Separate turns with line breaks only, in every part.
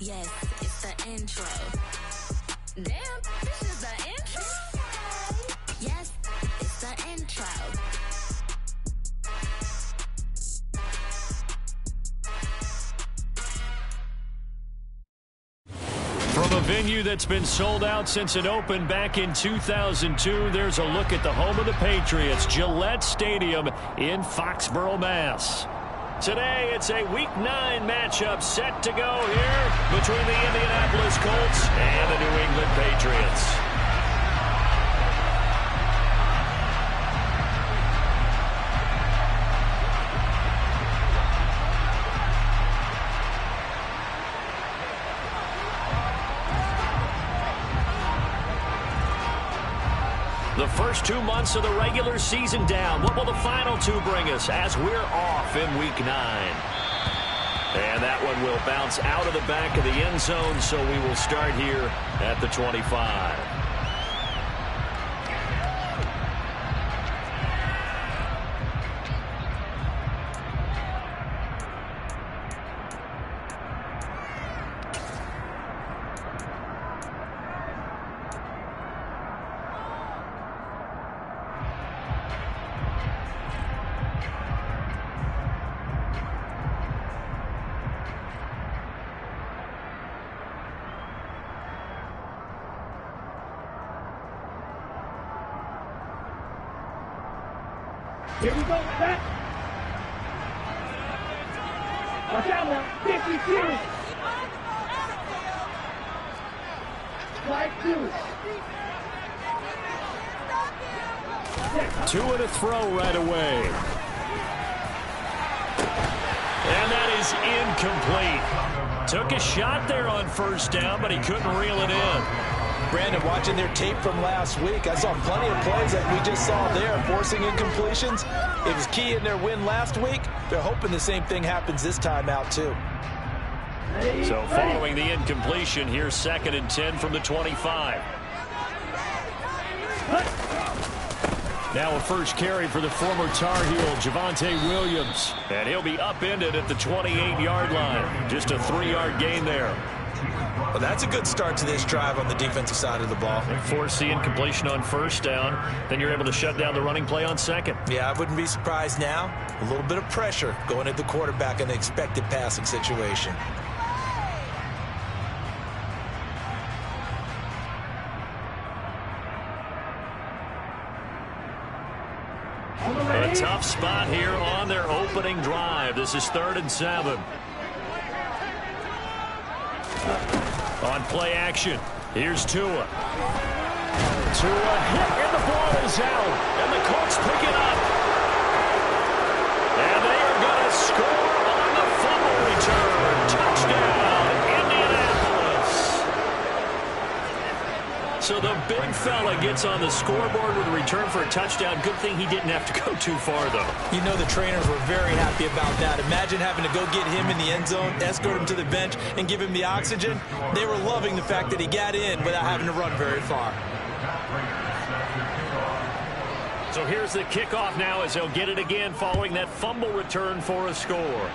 Yes, it's the intro. Damn, this is the intro? Yes, it's the intro.
From a venue that's been sold out since it opened back in 2002, there's a look at the home of the Patriots, Gillette Stadium in Foxborough, Mass. Today, it's a Week 9 matchup set to go here between the Indianapolis Colts and the New England Patriots. The first 2 months of the regular season down. What will the final 2 bring us as we're off in Week 9? And that one will bounce out of the back of the end zone, so we will start here at the 25.
Here we go, back. Watch out now, 52. Slide 2.
2 and a throw right away. And that is incomplete. Took a shot there on first down, but he couldn't reel it in.
Brandon, watching their tape from last week, I saw plenty of plays like we just saw there, forcing incompletions. It was key in their win last week. They're hoping the same thing happens this time out, too.
So following the incompletion, here's 2nd and 10 from the 25. Now a first carry for the former Tar Heel, Javonte Williams. And he'll be upended at the 28-yard line. Just a 3-yard gain there.
Well, that's a good start to this drive on the defensive side of the ball.
Force the incompletion on first down. Then you're able to shut down the running play on second.
Yeah, I wouldn't be surprised now. A little bit of pressure going at the quarterback in the expected passing situation.
A tough spot here on their opening drive. This is 3rd and 7. On play action, here's Tua. Tua hit, and the ball is out. And the Colts pick it up. And they are going to score on the fumble return. Touchdown, Indianapolis. So the big fella gets on the scoreboard with a return for a touchdown. Good thing he didn't have to go too far, though.
You know the trainers were very happy about that. Imagine having to go get him in the end zone, escort him to the bench, and give him the oxygen. They were loving the fact that he got in without having to run very far.
So here's the kickoff now as they'll get it again following that fumble return for a score.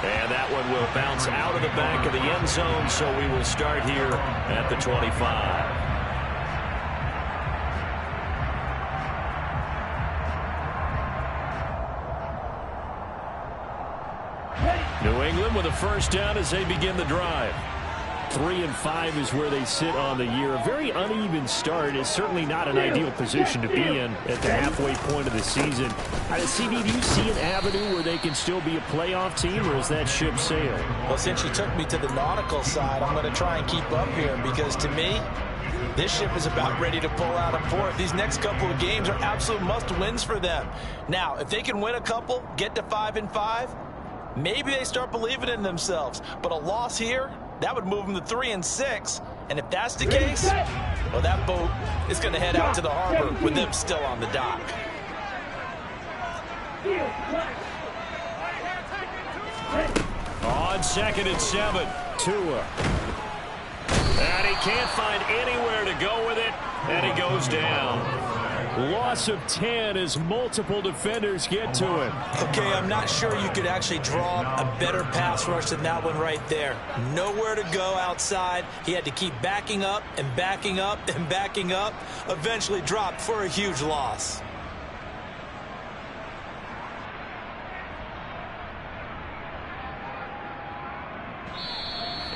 And that one will bounce out of the back of the end zone, so we will start here at the 25. New England with a first down as they begin the drive. 3 and 5 is where they sit on the year. A very uneven start is certainly not an ideal position to be in at the halfway point of the season. CD, do you see an avenue where they can still be a playoff team, or is that ship sailed?
Well, since you took me to the nautical side, I'm going to try and keep up here because to me, this ship is about ready to pull out of port. These next couple of games are absolute must-wins for them. Now, if they can win a couple, get to 5 and 5, maybe they start believing in themselves. But a loss here, that would move them to 3 and 6. And if that's the case, well, that boat is going to head out to the harbor with them still on the dock.
On 2nd and 7, Tua. And he can't find anywhere to go with it, and he goes down. Loss of 10 as multiple defenders get to him.
Okay, I'm not sure you could actually draw a better pass rush than that one right there. Nowhere to go outside. He had to keep backing up and backing up and backing up. Eventually dropped for a huge loss.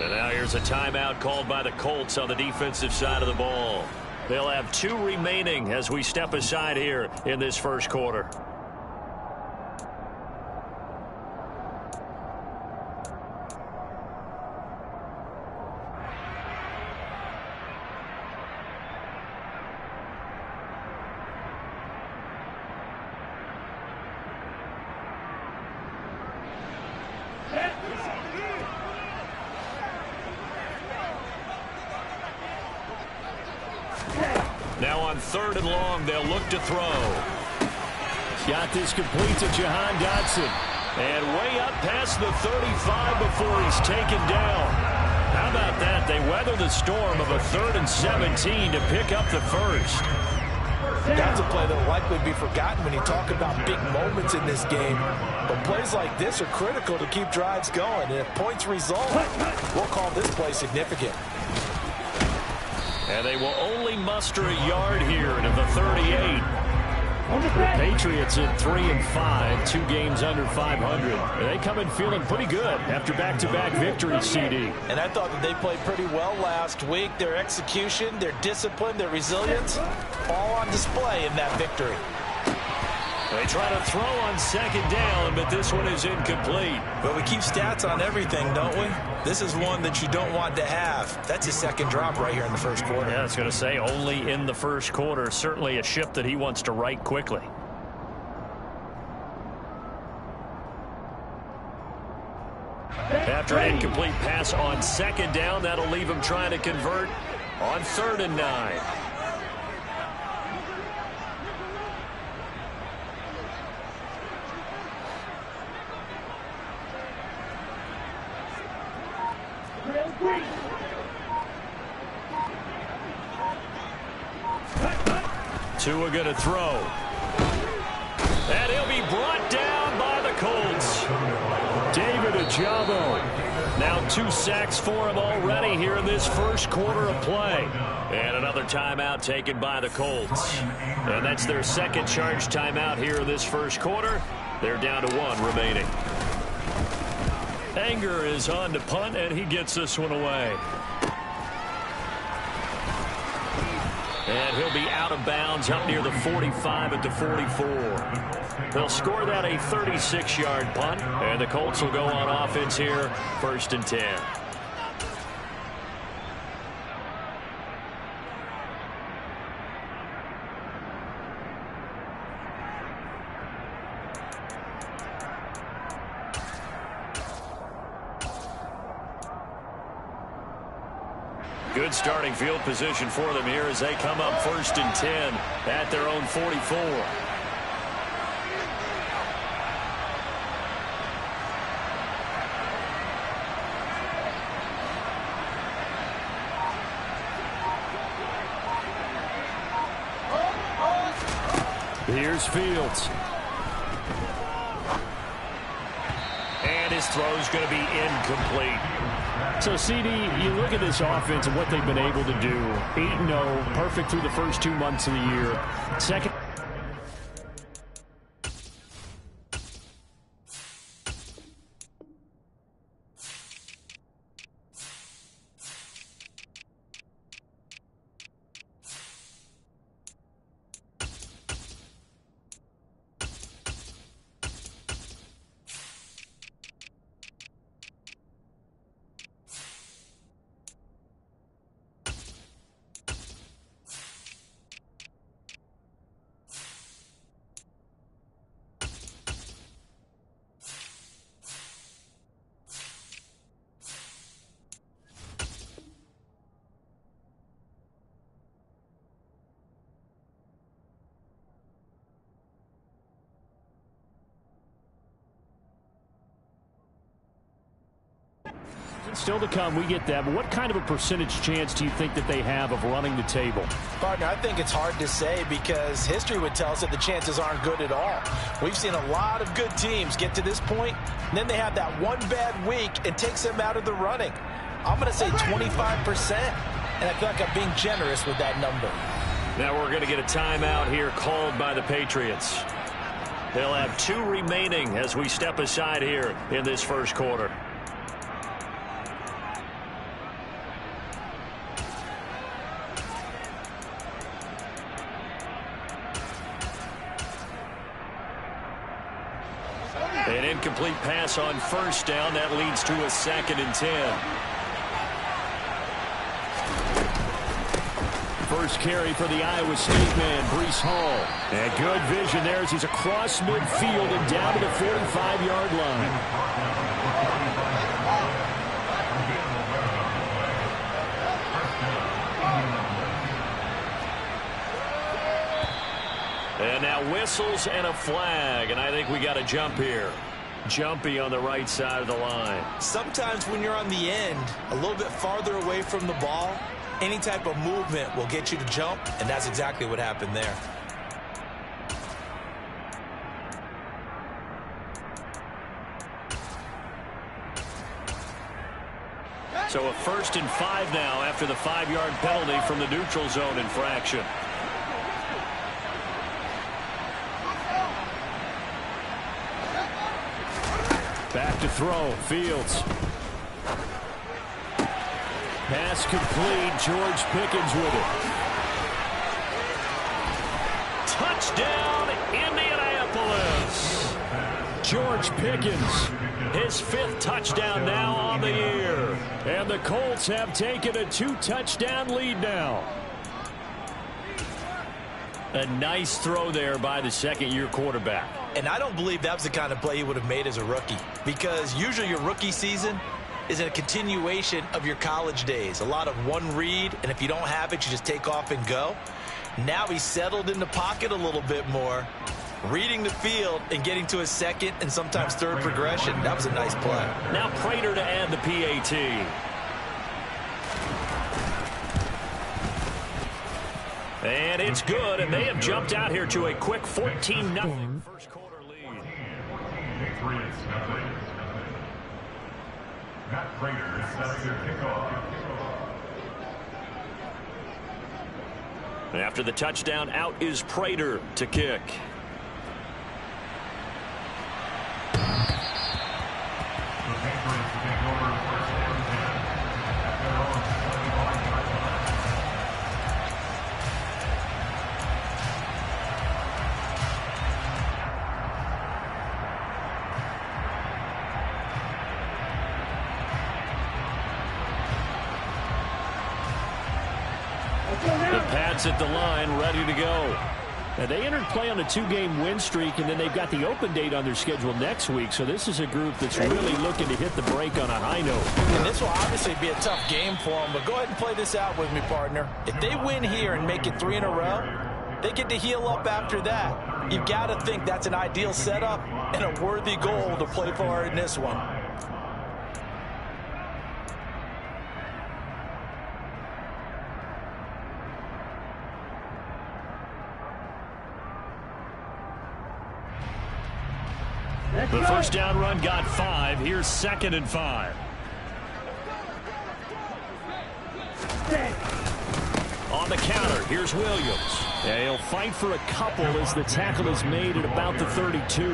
And now here's a timeout called by the Colts on the defensive side of the ball. They'll have 2 remaining as we step aside here in this first quarter. Now on 3rd and long, they'll look to throw.
Got this complete to Jahan Dotson.
And way up past the 35 before he's taken down. How about that? They weather the storm of a 3rd and 17 to pick up the first.
That's a play that will likely be forgotten when you talk about big moments in this game. But plays like this are critical to keep drives going. And if points result, we'll call this play significant.
And they will only muster a yard here to the 38. The Patriots at 3-5, 2 games under 500. They come in feeling pretty good after back-to-back victories, CD.
And I thought that they played pretty well last week. Their execution, their discipline, their resilience, all on display in that victory.
They try to throw on 2nd down, but this one is incomplete.
But we keep stats on everything, don't we? This is one that you don't want to have. That's his 2nd drop right here in the first quarter.
Yeah, I was going to say only in the first quarter. Certainly a ship that he wants to right quickly. After an incomplete pass on 2nd down, that'll leave him trying to convert on 3rd and 9. Tua going to throw. And he'll be brought down by the Colts. David Ojabo. Now 2 sacks for him already here in this first quarter of play. And another timeout taken by the Colts. And that's their 2nd charge timeout here in this first quarter. They're down to 1 remaining. Anger is on to punt, and he gets this one away. And he'll be out of bounds up near the 45 at the 44. They'll score that a 36-yard punt, and the Colts will go on offense here, 1st and 10. Good starting field position for them here as they come up 1st and 10 at their own 44. Here's Fields. And his throw's going to be incomplete.
So, CD, you look at this offense and what they've been able to do. 8-0, perfect through the first 2 months of the year. Second. Still to come, we get that. But what kind of a percentage chance do you think that they have of running the table?
Partner, I think it's hard to say because history would tell us that the chances aren't good at all. We've seen a lot of good teams get to this point, and then they have that one bad week and takes them out of the running. I'm going to say 25%, and I feel like I'm being generous with that number.
Now we're going to get a timeout here called by the Patriots. They'll have 2 remaining as we step aside here in this first quarter. An incomplete pass on first down. That leads to a 2nd and 10.
First carry for the Iowa State man, Breece Hall. And good vision there as he's across midfield and down to the 45-yard line.
And now whistles and a flag, and I think we got a jump here. Jumpy on the right side of the line.
Sometimes when you're on the end, a little bit farther away from the ball, any type of movement will get you to jump, and that's exactly what happened there.
So a 1st and 5 now after the 5-yard penalty from the neutral zone infraction.
Back to throw, Fields. Pass complete, George Pickens with it.
Touchdown, Indianapolis.
George Pickens.
His 5th touchdown now on the year.
And the Colts have taken a 2-touchdown lead now.
A nice throw there by the 2nd-year quarterback.
And I don't believe that was the kind of play he would have made as a rookie, because usually your rookie season is a continuation of your college days. A lot of one read, and if you don't have it, you just take off and go. Now he's settled in the pocket a little bit more, reading the field and getting to his 2nd and sometimes 3rd progression. That was a nice play.
Now Prater to add the PAT. And it's good, and they have jumped out here to a quick 14-0 first quarter lead.
Matt Prater is setting their kickoff.
After the touchdown, out is Prater to kick.
The Patriots take over first and 10 at their own 25-yard line.
The Pats at the line, ready to go.
Now they entered play on a 2-game win streak, and then they've got the open date on their schedule next week. So this is a group that's really looking to hit the break on a high note.
And this will obviously be a tough game for them, but go ahead and play this out with me, partner. If they win here and make it 3 in a row, they get to heal up after that. You've got to think that's an ideal setup and a worthy goal to play for in this one.
The first down run got 5. Here's 2nd and 5. On the counter, here's Williams.
Yeah, he'll fight for a couple as the tackle is made at about the 32.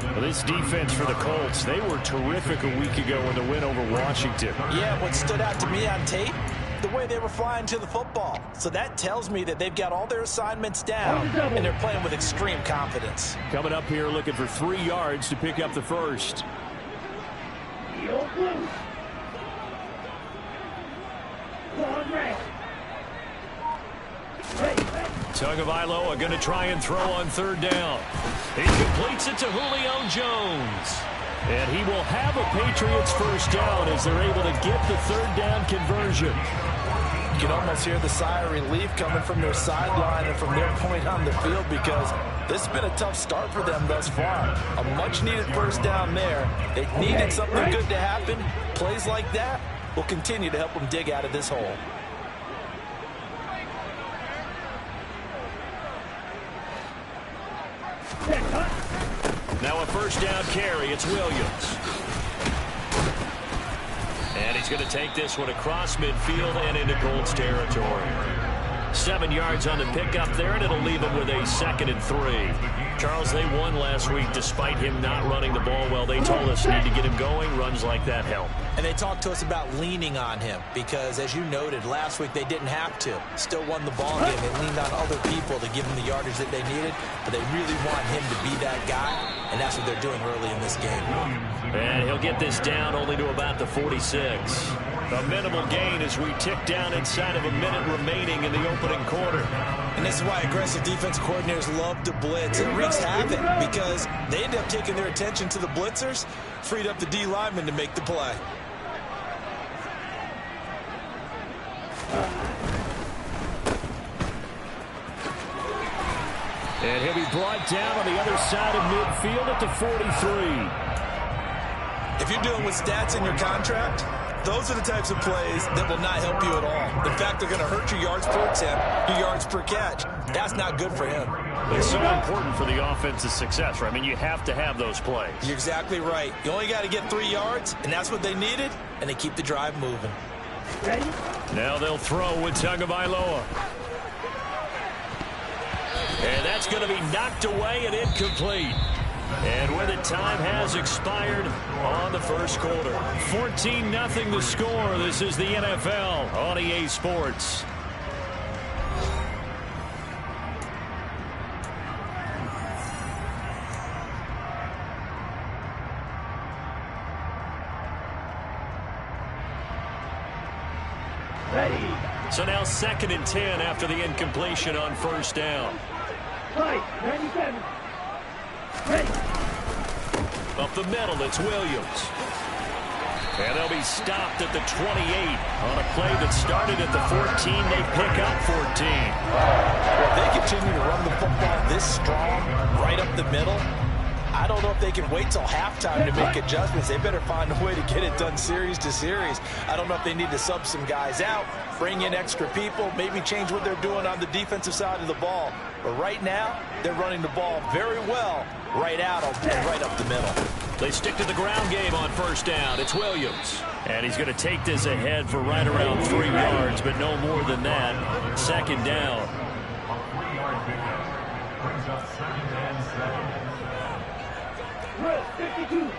Well, this defense for the Colts, they were terrific a week ago in the win over Washington.
Yeah, what stood out to me on tape, the way they were flying to the football. So that tells me that they've got all their assignments down, and they're playing with extreme confidence.
Coming up here looking for 3 yards to pick up the first.
Tagovailoa going to try and throw on 3rd down. He completes it to Julio Jones.
And he will have a Patriots first down as they're able to get the 3rd down conversion.
You can almost hear the sigh of relief coming from their sideline and from their point on the field, because this has been a tough start for them thus far. A much-needed first down there. They needed something good to happen. plays like that will continue to help them dig out of this hole.
Now a first down carry. It's Williams. And he's going to take this one across midfield and into Colts territory. 7 yards on the pickup there, and it'll leave them with a 2nd and 3. Charles, they won last week despite him not running the ball well. They told us need to get him going. Runs like that help.
And they talked to us about leaning on him because, as you noted, last week they didn't have to. Still won the ball game. They leaned on other people to give them the yardage that they needed, but they really want him to be that guy, and that's what they're doing early in this game.
And he'll get this down only to about the 46. A minimal gain as we tick down inside of a minute remaining in the opening quarter.
And this is why aggressive defense coordinators love to blitz. It wreaks havoc because they end up taking their attention to the blitzers, freed up the D lineman to make the play.
And he'll be brought down on the other side of midfield at the 43.
If you're dealing with stats in your contract, those are the types of plays that will not help you at all. In fact, they're going to hurt your yards per attempt, your yards per catch. That's not good for him.
It's so important for the offense's success, right? I mean, you have to have those plays.
You're exactly right. You only got to get 3 yards, and that's what they needed, and they keep the drive moving.
Ready?
Now they'll throw with Tagovailoa. And that's going to be knocked away and incomplete. And with it, time has expired on the first quarter. 14-0 the score. This is the NFL on EA Sports.
Ready.
So now 2nd and 10 after the incompletion on first down.
Fight. 97. Ready.
Up the middle, it's Williams. And they'll be stopped at the 28 on a play that started at the 14. They pick up 14.
If they continue to run the football this strong, right up the middle, I don't know if they can wait till halftime to make adjustments. They better find a way to get it done series to series. I don't know if they need to sub some guys out, bring in extra people, maybe change what they're doing on the defensive side of the ball. But right now, they're running the ball very well right out and right up the middle.
They stick to the ground game on first down. It's Williams. And he's going to take this ahead for right around 3 yards, but no more than that. 2nd down.
A 3-yard pickup brings up 2nd and 7.
Drill. 52.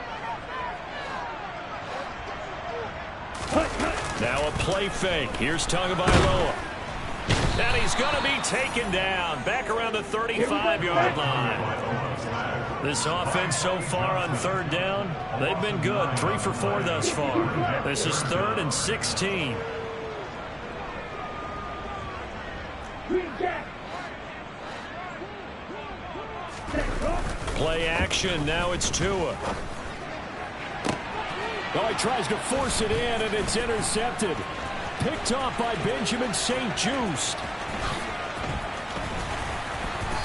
Now a play fake. Here's Tagovailoa. And he's going to be taken down back around the 35-yard line. This offense so far on 3rd down, they've been good. 3 for 4 thus far. This is 3rd and 16. Play action. Now it's Tua. Oh, he tries to force it in, and it's intercepted. Picked off by Benjamin St-Juste.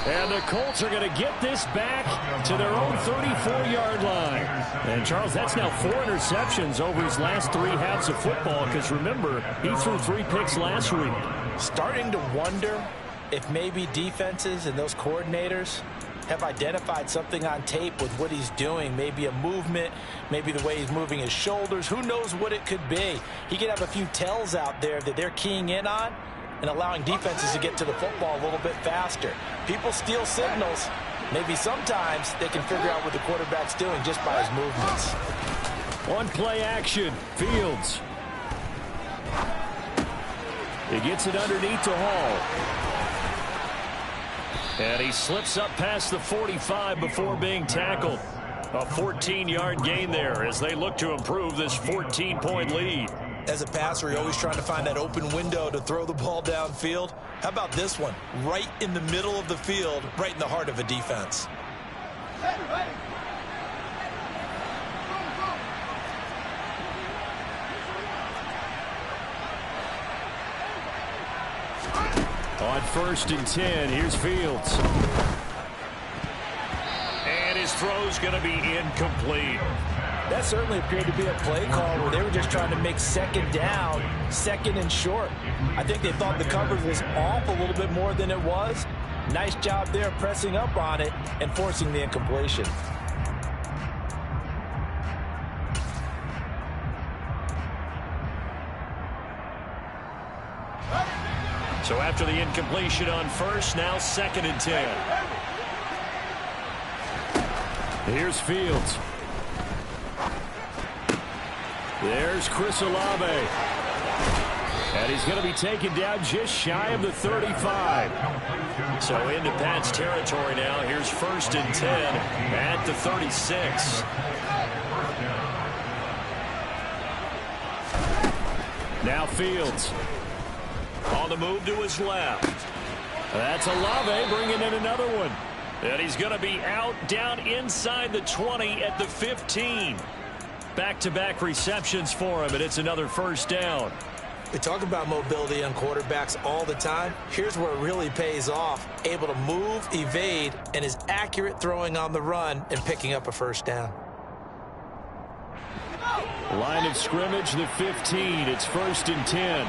And the Colts are going to get this back to their own 34-yard line. And, Charles, that's now 4 interceptions over his last 3 halves of football, because, remember, he threw 3 picks last week.
Starting to wonder if maybe defenses and those coordinators have identified something on tape with what he's doing. Maybe a movement, maybe the way he's moving his shoulders. Who knows what it could be? He could have a few tells out there that they're keying in on and allowing defenses to get to the football a little bit faster. People steal signals. Maybe sometimes they can figure out what the quarterback's doing just by his movements.
On play action, Fields. He gets it underneath to Hall. And he slips up past the 45 before being tackled. A 14-yard gain there as they look to improve this 14-point lead.
As a passer, you're always trying to find that open window to throw the ball downfield. How about this one? Right in the middle of the field, right in the heart of a defense.
On 1st and 10, here's Fields. And his throw's going to be incomplete.
That certainly appeared to be a play call where they were just trying to make second down, second and short. I think they thought the coverage was off a little bit more than it was. Nice job there pressing up on it and forcing the incompletion.
So after the incompletion on first, now 2nd and 10. Here's Fields. There's Chris Olave. And he's going to be taken down just shy of the 35. So into Pat's territory now. Here's 1st and 10 at the 36. Now Fields. On the move to his left. That's Olave bringing in another one. And he's going to be out down inside the 20 at the 15. Back-to-back receptions for him, and it's another 1st down.
We talk about mobility on quarterbacks all the time. Here's where it really pays off. Able to move, evade, and is accurate throwing on the run and picking up a 1st down.
Line of scrimmage, the 15. It's 1st and 10.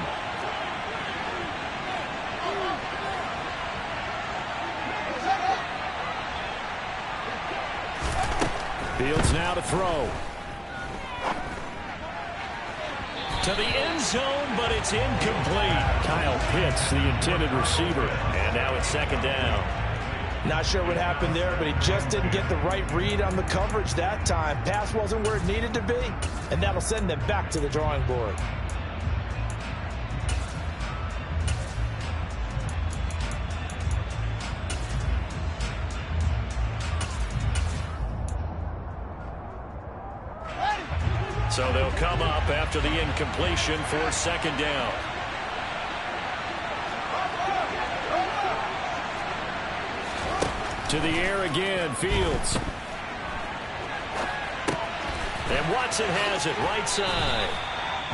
Fields now to throw. To the end zone, but it's incomplete. Kyle Pitts, the intended receiver. And now it's 2nd down.
Not sure what happened there, but he just didn't get the right read on the coverage that time. Pass wasn't where it needed to be, and that'll send them back to the drawing board.
So they'll come up after the incompletion for 2nd down. To the air again, Fields. And Watson has it right side.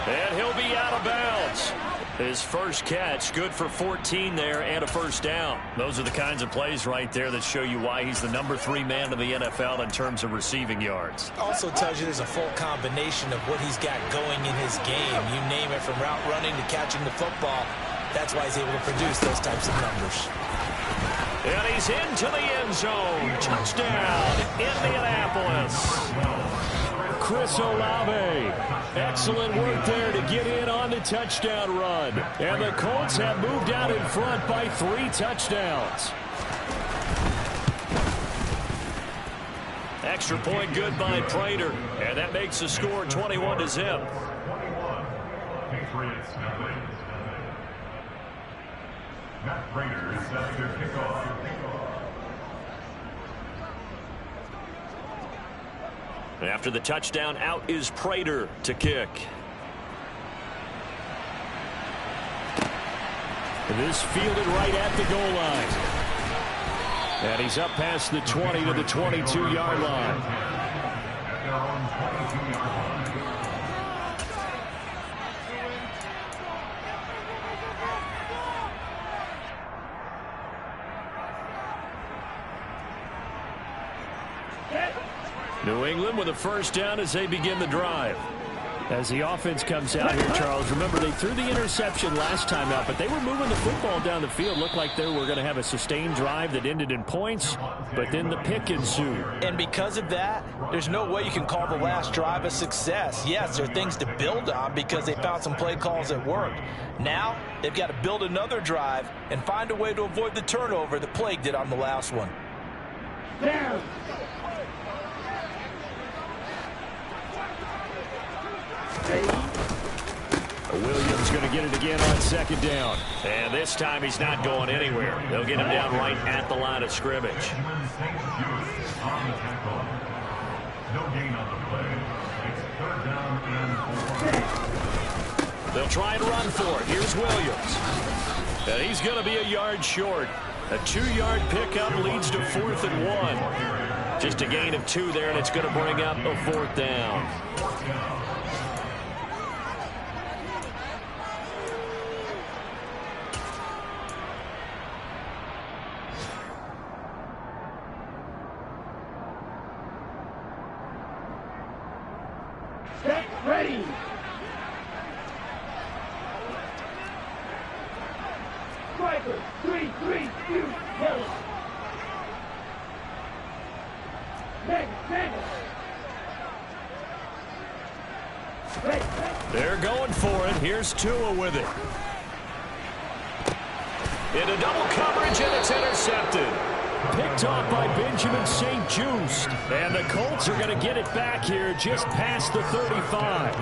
And he'll be out of bounds. His first catch, good for 14 there and a 1st down. Those are the kinds of plays right there that show you why he's the number 3 man in the NFL in terms of receiving yards.
Also tells you there's a full combination of what he's got going in his game. You name it, from route running to catching the football. That's why he's able to produce those types of numbers.
And he's into the end zone. Touchdown, Indianapolis. Chris Olave. Excellent work there to get in on the touchdown run. And the Colts have moved out in front by 3 touchdowns. Extra point good by Prater. And that makes the score 21-0.
Patriots, nothing. Matt Prater is set to kick off.
After the touchdown, out is Prater to kick. This fielded right at the goal line. And he's up past the 20 to the 22-yard line.
At their own 22-yard line.
New England with a 1st down as they begin the drive. As the offense comes out here, Charles, remember they threw the interception last time out, but they were moving the football down the field. Looked like they were going to have a sustained drive that ended in points, but then the pick ensued.
And because of that, there's no way you can call the last drive a success. Yes, there are things to build on because they found some play calls that worked. Now, they've got to build another drive and find a way to avoid the turnover that plagued it on the last one.
Down.
Williams going to get it again on 2nd down. And this time he's not going anywhere. They'll get him down right at the line of scrimmage.
On the tackle. No gain on the play. It's 3rd down and 4.
They'll try and run for it. Here's Williams. And he's going to be a yard short. A 2-yard pickup leads to 4th and 1. Just a gain of 2 there, and it's going to bring up a 4th down.
Ready. Striker, 3-3, shoot, yellow. Next. Ready.
They're going for it. Here's Tua with it. Into double coverage, and it's intercepted. Picked off by Benjamin St. Just. And the Colts are going to get it back here just past the 35.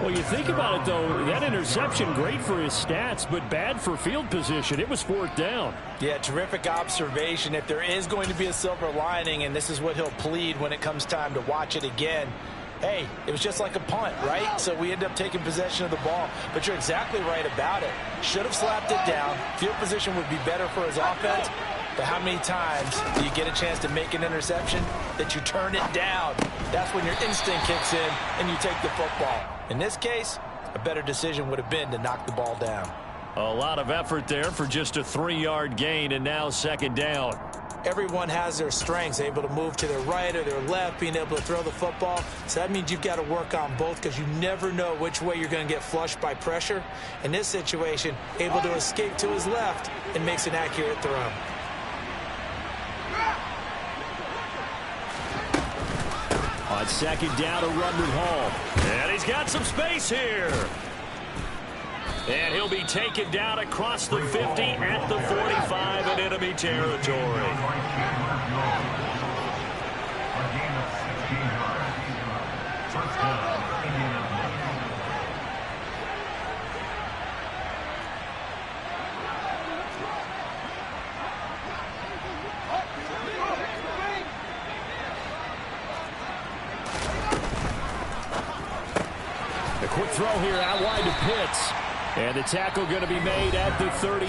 Well, you think about it, though, that interception, great for his stats, but bad for field position. It was 4th down.
Yeah, terrific observation. If there is going to be a silver lining, and this is what he'll plead when it comes time to watch it again, hey, it was just like a punt, right? So we end up taking possession of the ball. But you're exactly right about it. Should have slapped it down. Field position would be better for his offense. But how many times do you get a chance to make an interception that you turn it down? That's when your instinct kicks in and you take the football. In this case, a better decision would have been to knock the ball down.
A lot of effort there for just a 3-yard gain, and now 2nd down.
Everyone has their strengths, able to move to their right or their left, being able to throw the football. So that means you've got to work on both because you never know which way you're going to get flushed by pressure. In this situation, able to escape to his left and makes an accurate throw.
On 2nd down, a run with Hall. And he's got some space here. And he'll be taken down across the 50 at the 45 in enemy territory.
A gain of 16 yards. First down, Indianapolis.
A quick throw here out wide to Pitts. And the tackle going to be made at the 38.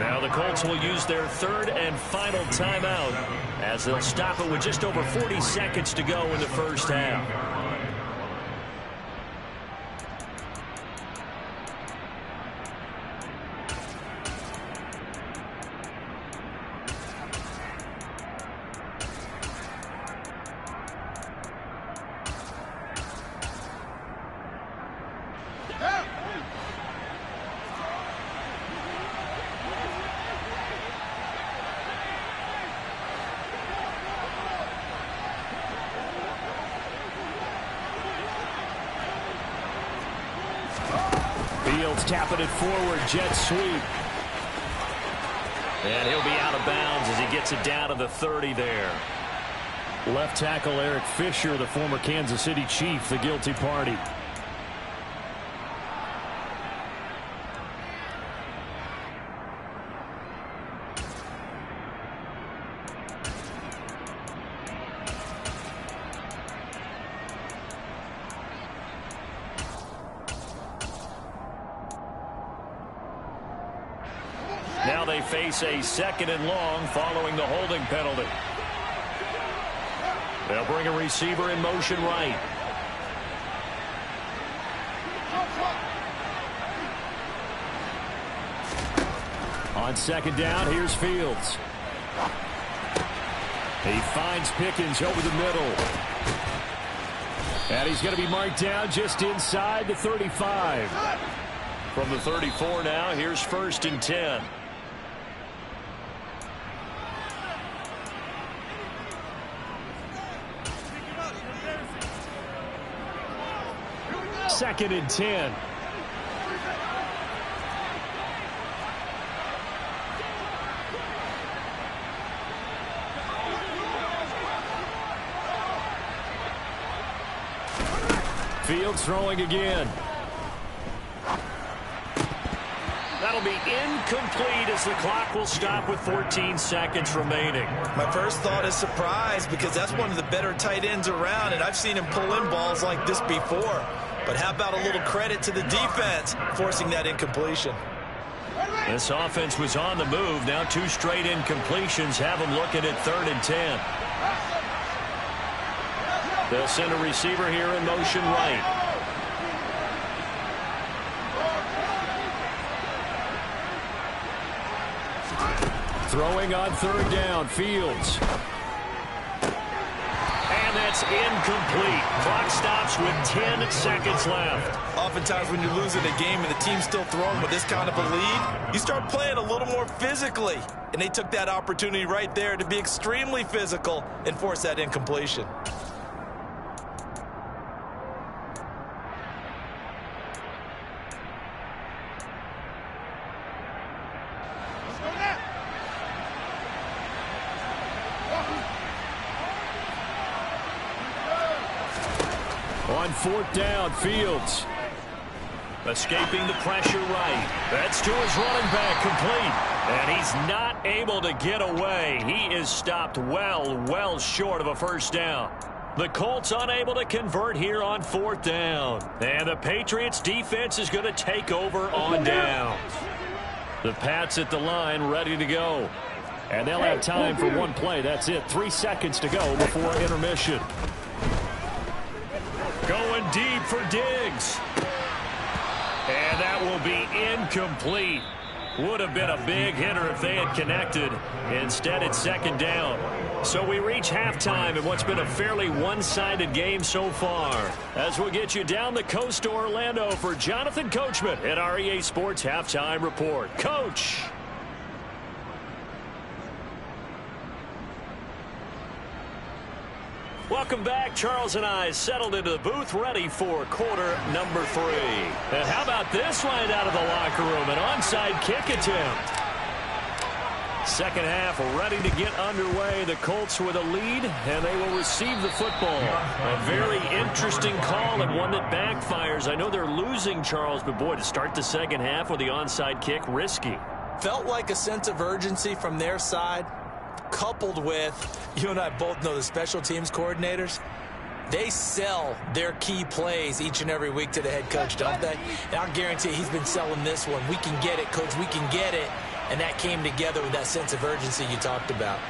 Now the Colts will use their 3rd and final timeout as they'll stop it with just over 40 seconds to go in the first half. Fields tapping it forward, jet sweep. And he'll be out of bounds as he gets it down to the 30 there. Left tackle Eric Fisher, the former Kansas City Chief, the guilty party. Now they face a 2nd and long following the holding penalty. They'll bring a receiver in motion right. On 2nd down, here's Fields. He finds Pickens over the middle. And he's going to be marked down just inside the 35. From the 34 now, here's 1st and 10. 2nd and 10. Fields throwing again. That'll be incomplete as the clock will stop with 14 seconds remaining.
My first thought is surprise because that's one of the better tight ends around, and I've seen him pull in balls like this before. But how about a little credit to the defense forcing that incompletion?
This offense was on the move. Now 2 straight incompletions have them looking at 3rd and 10. They'll send a receiver here in motion right. Throwing on 3rd down, Fields. And that That's incomplete. Clock stops with 10 seconds left.
Oftentimes when you're losing a game and the team's still throwing with this kind of a lead, you start playing a little more physically. And they took that opportunity right there to be extremely physical and force that incompletion.
On fourth down, Fields. Escaping the pressure right. That's to his running back, complete. And he's not able to get away. He is stopped well short of a first down. The Colts unable to convert here on fourth down. And the Patriots defense is going to take over on downs. The Pats at the line ready to go. And they'll have time for one play. That's it. 3 seconds to go before intermission. Going deep for Diggs. And that will be incomplete. Would have been a big hitter if they had connected. Instead, it's second down. So we reach halftime in what's been a fairly one-sided game so far. As we'll get you down the coast to Orlando for Jonathan Coachman at our EA Sports Halftime Report. Coach. Welcome back. Charles and I settled into the booth ready for quarter number 3. And how about this right out of the locker room? An onside kick attempt. Second half ready to get underway. The Colts with a lead, and they will receive the football. A very interesting call and one that backfires. I know they're losing, Charles, but boy, to start the second half with the onside kick, risky.
Felt like a sense of urgency from their side, coupled with, you and I both know the special teams coordinators, they sell their key plays each and every week to the head coach, don't they? And I'll guarantee he's been selling this one. We can get it, coach, we can get it. And that came together with that sense of urgency you talked about.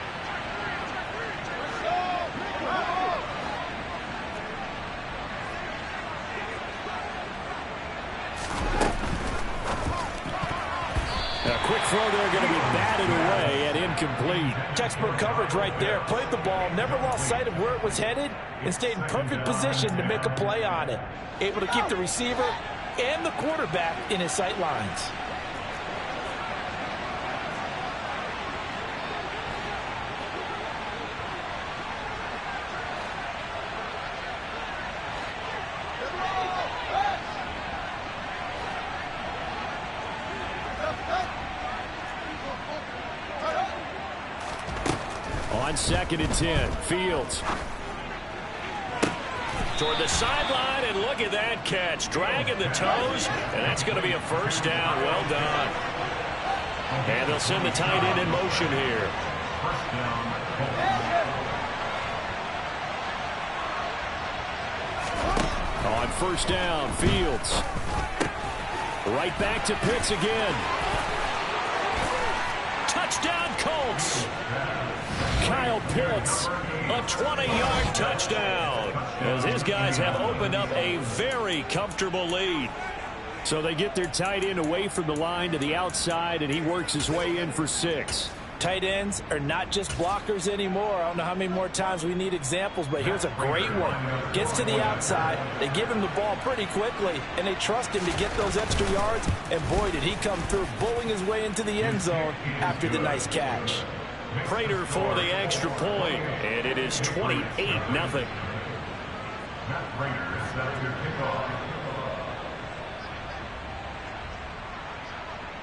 A quick throw there going to be batted away and incomplete.
Textbook coverage right there. Played the ball, never lost sight of where it was headed, and stayed in perfect position to make a play on it. Able to keep the receiver and the quarterback in his sight lines.
On 2nd and 10, Fields. Toward the sideline, and look at that catch. Dragging the toes, and that's going to be a first down. Well done. And they'll send the tight end in motion here. On first down, Fields. Right back to Pitts again. Touchdown, Colts. Kyle Pitts, a 20-yard touchdown, as his guys have opened up a very comfortable lead. So they get their tight end away from the line to the outside, and he works his way in for 6.
Tight ends are not just blockers anymore. I don't know how many more times we need examples, but here's a great one. Gets to the outside, they give him the ball pretty quickly, and they trust him to get those extra yards, and boy, did he come through, bowling his way into the end zone after the nice catch.
Prater for the extra point, and it is 28-0.
Matt Prater set to kick off.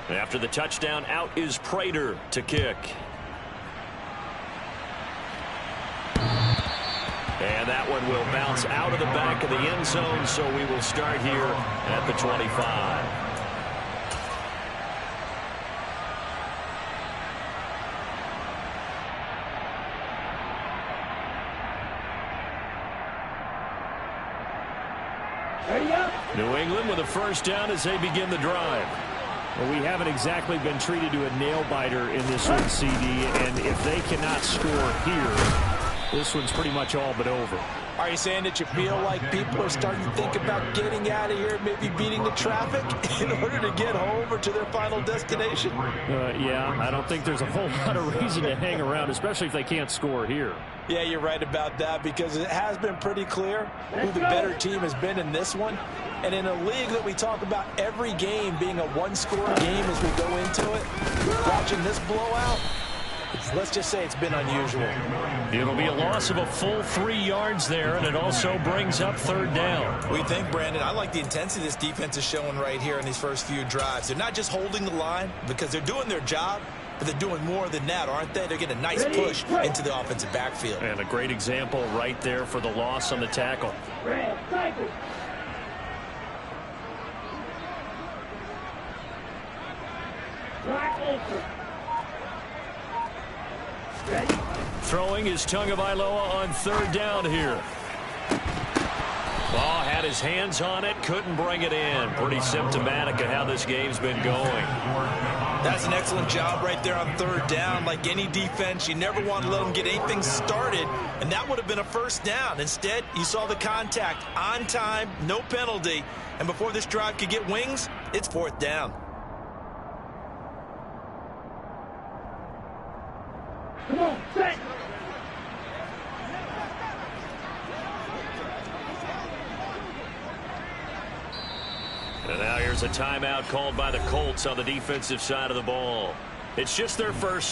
After the touchdown, out is Prater to kick. And that one will bounce out of the back of the end zone, so we will start here at the 25. New England with a first down as they begin the drive. Well, we haven't exactly been treated to a nail-biter in this one, CD, and if they cannot score here,
This one's pretty much all but over.
Are you saying that you feel like people are starting to think about getting out of here, maybe beating the traffic in order to get home or to their final destination?
Yeah, I don't think there's a whole lot of reason to hang around, especially if they can't score here.
Yeah, you're right about that, because it has been pretty clear who the better team has been in this one. And in a league that we talk about every game being a one-score game as we go into it, watching this blowout, let's just say it's been unusual.
It'll be a loss of a full 3 yards there, and it also brings up third down.
We think, Brandon, I like the intensity this defense is showing right here in these first few drives. They're not just holding the line because they're doing their job, but they're doing more than that, aren't they? They're getting a nice push into the offensive backfield.
And a great example right there for the loss on the tackle.
Red cycle. Black ultra. Ready.
Throwing is Tagovailoa on third down here. Ball had his hands on it, couldn't bring it in. Pretty symptomatic of how this game's been going.
That's an excellent job right there on third down. Like any defense, you never want to let them get anything started, and that would have been a first down. Instead, you saw the contact on time, no penalty, and before this drive could get wings, it's fourth down.
Come on, set.
And now here's a timeout called by the Colts on the defensive side of the ball. It's just their first